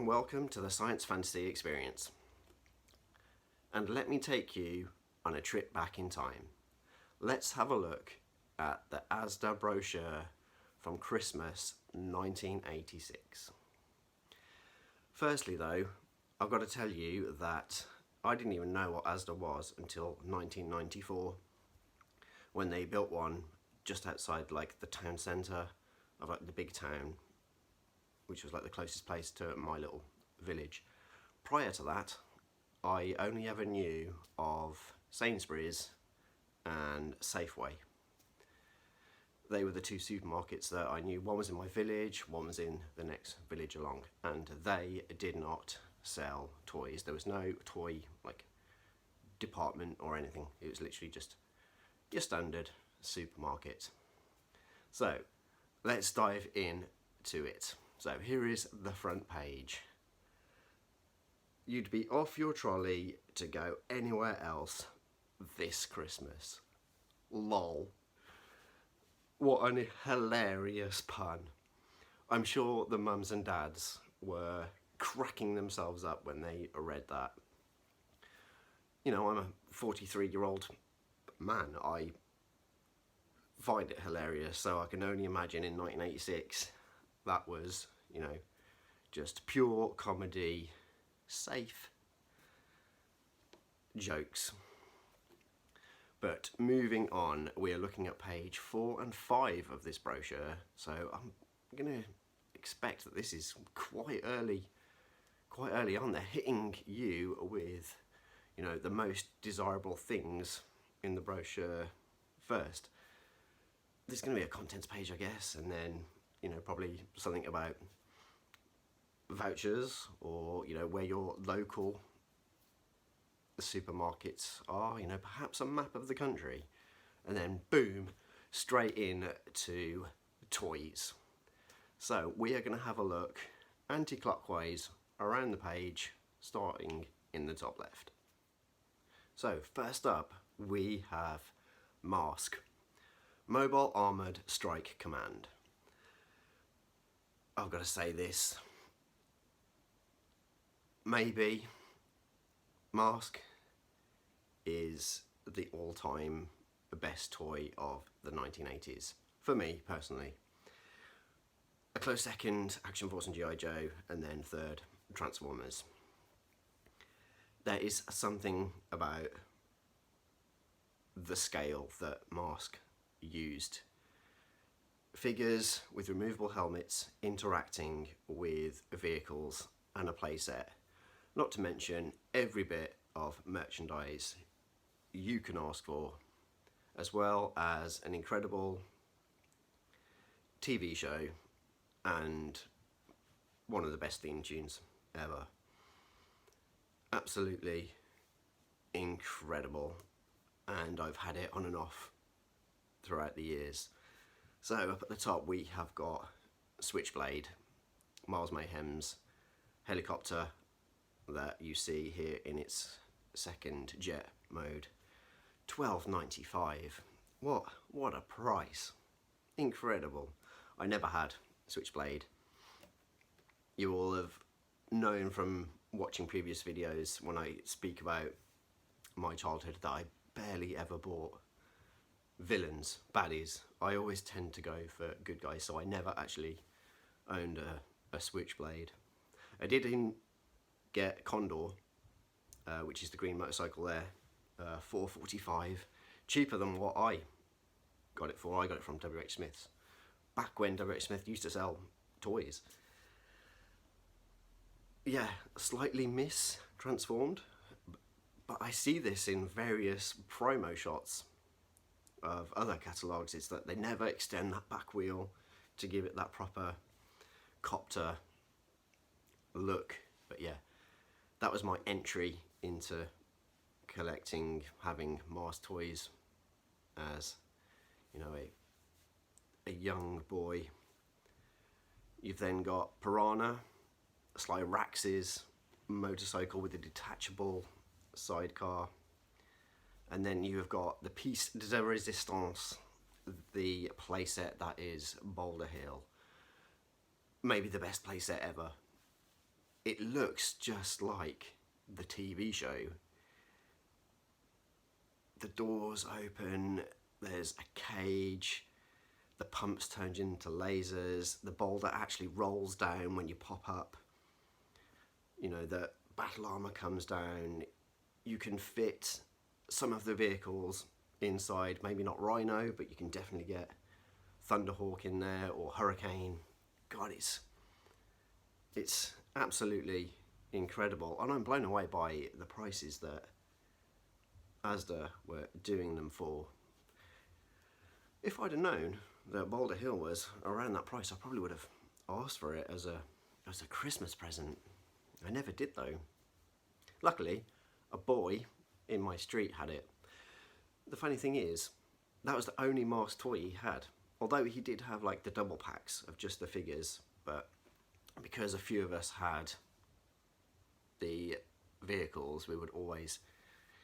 and welcome to the Science Fantasy Experience. And let me take you on a trip back in time. Let's have a look at the Asda brochure from Christmas 1986. Firstly though, I've got to tell you that I didn't even know what Asda was until 1994 when they built one just outside like the town centre of like the big town, which was like the closest place to my little village. Prior to that, I only ever knew of Sainsbury's and Safeway. They were the two supermarkets that I knew. One was in my village, one was in the next village along, and they did not sell toys. There was no toy like department or anything. It was literally just your standard supermarket. So let's dive in to it. So here is the front page. You'd be off your trolley to go anywhere else this Christmas. Lol. What an hilarious pun. I'm sure the mums and dads were cracking themselves up when they read that. You know, I'm a 43-year-old man. I find it hilarious, so I can only imagine in 1986 that was, you know, just pure comedy, safe jokes. But moving on, we're looking at page 4 and 5 of this brochure, so I'm going to expect that this is quite early on. They're hitting you with, you know, the most desirable things in the brochure first. There's going to be a contents page, I guess, and then, you know, probably something about vouchers or, you know, where your local supermarkets are, you know, perhaps a map of the country, and then boom, straight in to toys. So we are going to have a look anti-clockwise around the page, starting in the top left. So first up we have Mask, Mobile Armoured Strike Command. I've got to say this, maybe Mask is the all-time best toy of the 1980s, for me personally. A close second, Action Force and G.I. Joe, and then third, Transformers. There is something about the scale that Mask used. Figures with removable helmets interacting with vehicles and a playset, not to mention every bit of merchandise you can ask for, as well as an incredible TV show and one of the best theme tunes ever. Absolutely incredible, and I've had it on and off throughout the years. So up at the top we have got Switchblade, Miles Mayhem's helicopter that you see here in its second jet mode. $12.95. What a price. Incredible. I never had Switchblade. You all have known from watching previous videos when I speak about my childhood that I barely ever bought villains, baddies. I always tend to go for good guys, so I never actually owned a Switchblade. I did get Condor, which is the green motorcycle there, $4.45, cheaper than what I got it for. I got it from WH Smith's, back when WH Smith used to sell toys. Yeah, slightly mis-transformed, but I see this in various promo shots of other catalogues. It's that they never extend that back wheel to give it that proper copter look. But yeah, that was my entry into collecting, having Mars toys as, you know, a young boy. You've then got Piranha, Sly Rax's motorcycle with a detachable sidecar, and then you have got the Piece de Resistance, the playset that is Boulder Hill. Maybe the best playset ever. it looks just like the TV show. The doors open, there's a cage, the pumps turned into lasers, the boulder actually rolls down when you pop up. You know, the battle armor comes down. You can fit some of the vehicles inside, maybe not Rhino, but you can definitely get Thunderhawk in there or Hurricane. God, it's absolutely incredible, and I'm blown away by the prices that Asda were doing them for. If I'd have known that Boulder Hill was around that price, I probably would have asked for it as a Christmas present. I never did though. Luckily, a boy in my street had it. The funny thing is, that was the only masked toy he had. Although he did have like the double packs of just the figures, but because a few of us had the vehicles, we would always,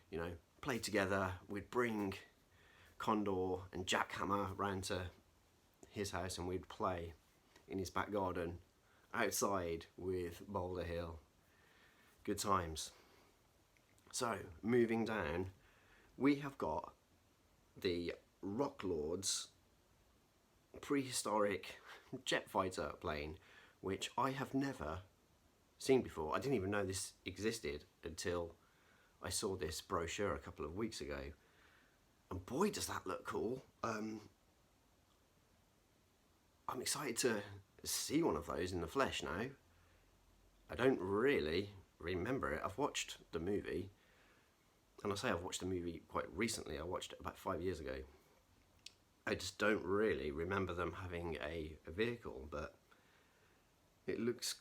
you know, play together. We'd bring Condor and Jackhammer round to his house and we'd play in his back garden outside with Boulder Hill. Good times. So, moving down, we have got the Rock Lords prehistoric jet fighter plane, which I have never seen before. I didn't even know this existed until I saw this brochure a couple of weeks ago. And boy, does that look cool. I'm excited to see one of those in the flesh now. I don't really remember it. I've watched the movie, and I say I've watched the movie quite recently. I watched it about 5 years ago. I just don't really remember them having a vehicle, but it looks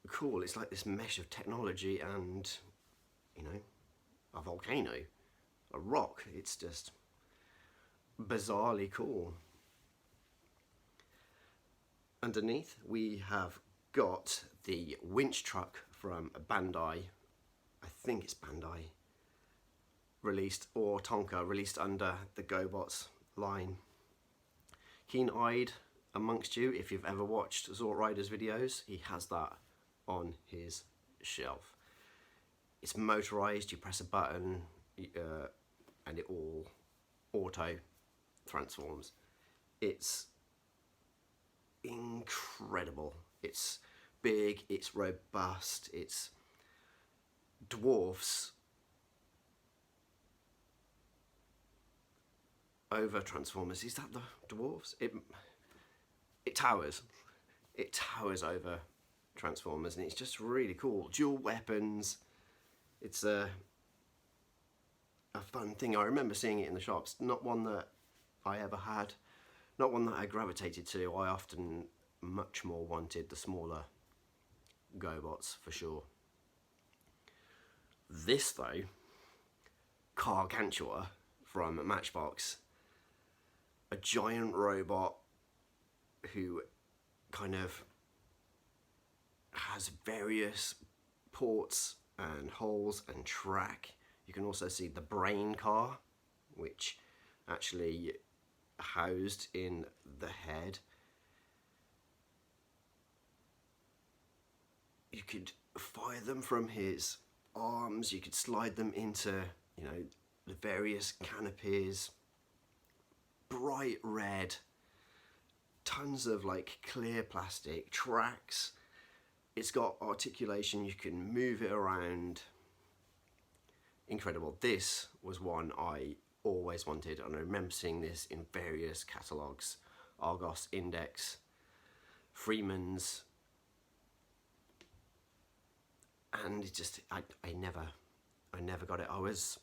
cool. It's like this mesh of technology and, you know, a volcano, a rock. It's just bizarrely cool. Underneath we have got the winch truck from Bandai. I think it's Bandai released, or Tonka released under the GoBots line. Keen-eyed amongst you, if you've ever watched Zort Rider's videos, he has that on his shelf. It's motorized. You press a button and it all auto transforms. It's incredible. It's big, it's robust, it's dwarfs over Transformers. Is that the dwarfs? It towers. It towers over Transformers, and it's just really cool. Dual weapons. It's a fun thing. I remember seeing it in the shops. Not one that I ever had. Not one that I gravitated to. I often much more wanted the smaller GoBots for sure. This though, Gargantua from Matchbox, a giant robot who kind of has various ports and holes and track. You can also see the brain car, which actually housed in the head. You could fire them from his arms, you could slide them into, you know, the various canopies. Bright red, tons of like clear plastic tracks. It's got articulation, you can move it around. Incredible. This was one I always wanted, and I remember seeing this in various catalogues. Argos, Index, Freeman's, and it just, I never got it. I was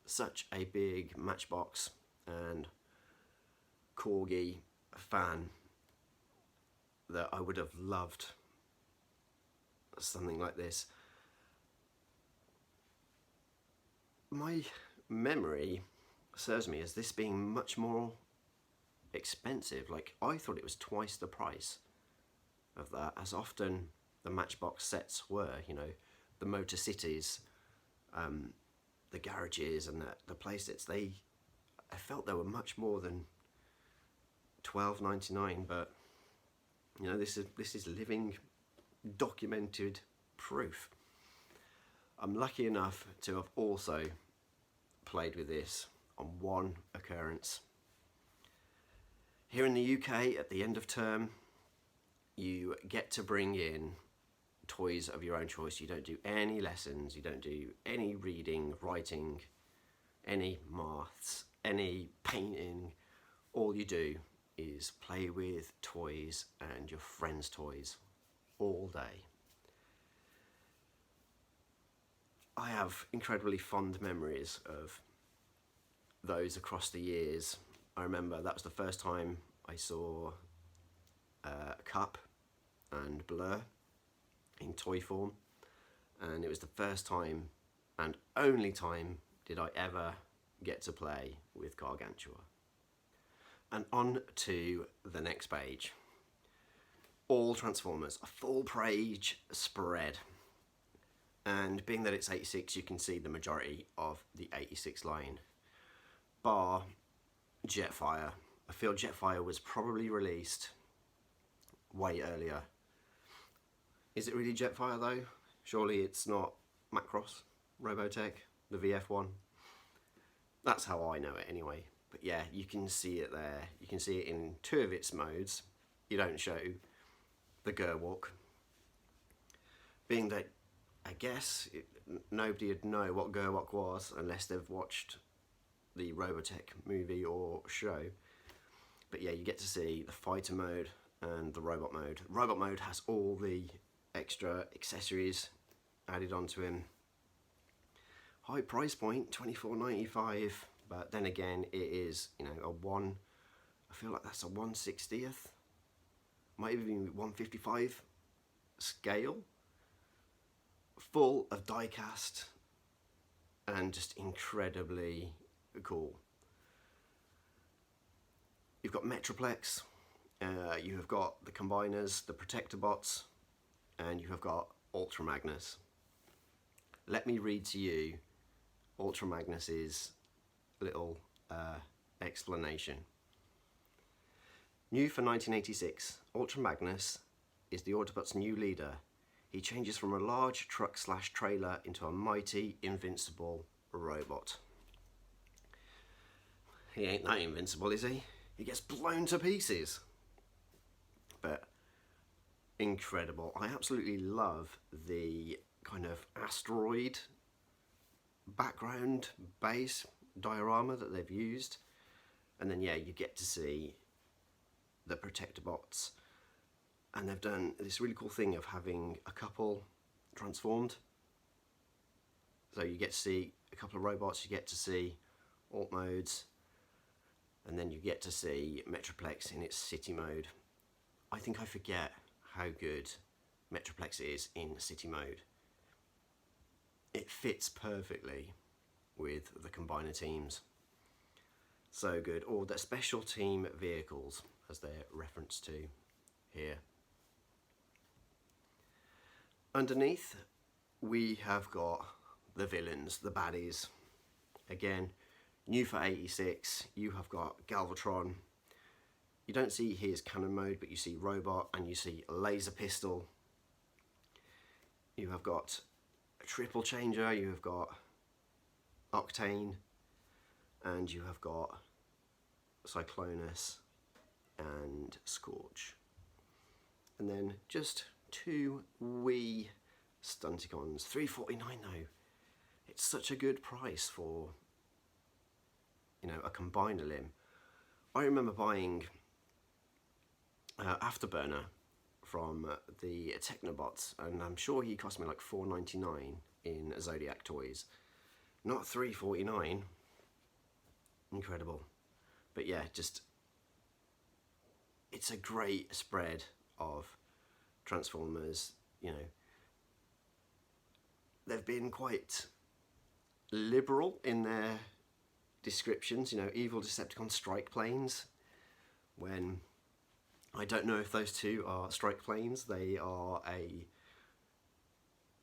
such a big Matchbox and Corgi fan that I would have loved something like this. My memory serves me as this being much more expensive. Like, I thought it was twice the price of that, as often the Matchbox sets were, you know, the Motor Cities, the garages and the play sets. I felt they were much more than $12.99, but you know, this is living, documented proof. I'm lucky enough to have also played with this on one occurrence. Here in the UK, at the end of term, you get to bring in toys of your own choice. You don't do any lessons, you don't do any reading, writing, any maths, any painting. All you do is play with toys and your friends' toys all day. I have incredibly fond memories of those across the years. I remember that was the first time I saw Cup and Blur in toy form, and it was the first time and only time did I ever get to play with Gargantua. And on to the next page. All Transformers, a full page spread. And being that it's 86, you can see the majority of the 86 line, bar Jetfire. I feel Jetfire was probably released way earlier. Is it really Jetfire though? Surely it's not Macross, Robotech, the VF1. That's how I know it anyway. But yeah, you can see it there. You can see it in two of its modes. You don't show the Gerwalk. Being that I guess nobody would know what Gerwalk was unless they've watched the Robotech movie or show. But yeah, you get to see the fighter mode and the robot mode. Robot mode has all the extra accessories added onto him. High price point, $24.95, but then again it is, you know, I feel like that's a 1/60th, might even be 155 scale, full of die cast and just incredibly cool. You've got Metroplex, you have got the Combiners, the Protector Bots, and you have got Ultra Magnus. Let me read to you Ultra Magnus's little explanation. New for 1986, Ultra Magnus is the Autobots' new leader. He changes from a large truck/trailer into a mighty, invincible robot. He ain't that invincible, is he? He gets blown to pieces. But incredible. I absolutely love the kind of asteroid background base diorama that they've used. And then yeah, you get to see the Protector Bots. And they've done this really cool thing of having a couple transformed. So you get to see a couple of robots, you get to see alt modes, and then you get to see Metroplex in its city mode. I think I forget how good Metroplex is in city mode. It fits perfectly with the Combiner teams. So good. Or the special team vehicles, as they're referenced to here. Underneath, we have got the villains, the baddies. Again, new for 86, you have got Galvatron. You don't see his cannon mode, but you see robot and you see laser pistol. You have got a triple changer, you have got Octane, and you have got Cyclonus and Scorch. And then just two wee Stunticons, $3.49 though. It's such a good price for, you know, a combiner limb. I remember buying Afterburner from the Technobots, and I'm sure he cost me like $4.99 in Zodiac Toys, not $3.49. Incredible. But yeah, just it's a great spread of Transformers. You know, they've been quite liberal in their descriptions. You know, evil Decepticon strike planes, when I don't know if those two are strike planes. They are a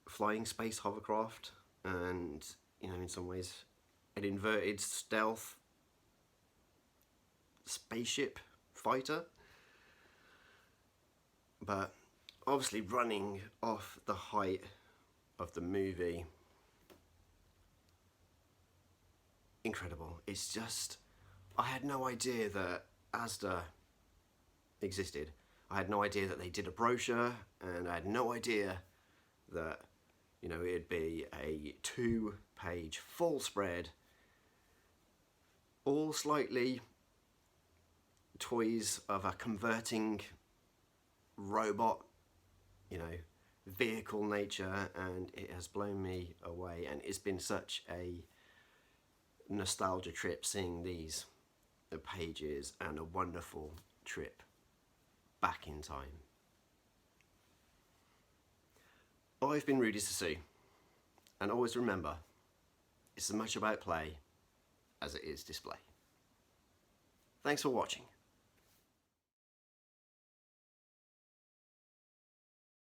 flying space hovercraft, and you know, in some ways an inverted stealth spaceship fighter. But obviously running off the height of the movie. Incredible. It's just, I had no idea that Asda existed. I had no idea that they did a brochure, and I had no idea that, you know, it'd be a 2-page full spread, all slightly toys of a converting robot, you know, vehicle nature, and it has blown me away, and it's been such a nostalgia trip seeing these pages, and a wonderful trip back in time. I've been Rudy Zissou, and always remember, it's as much about play as it is display. Thanks for watching.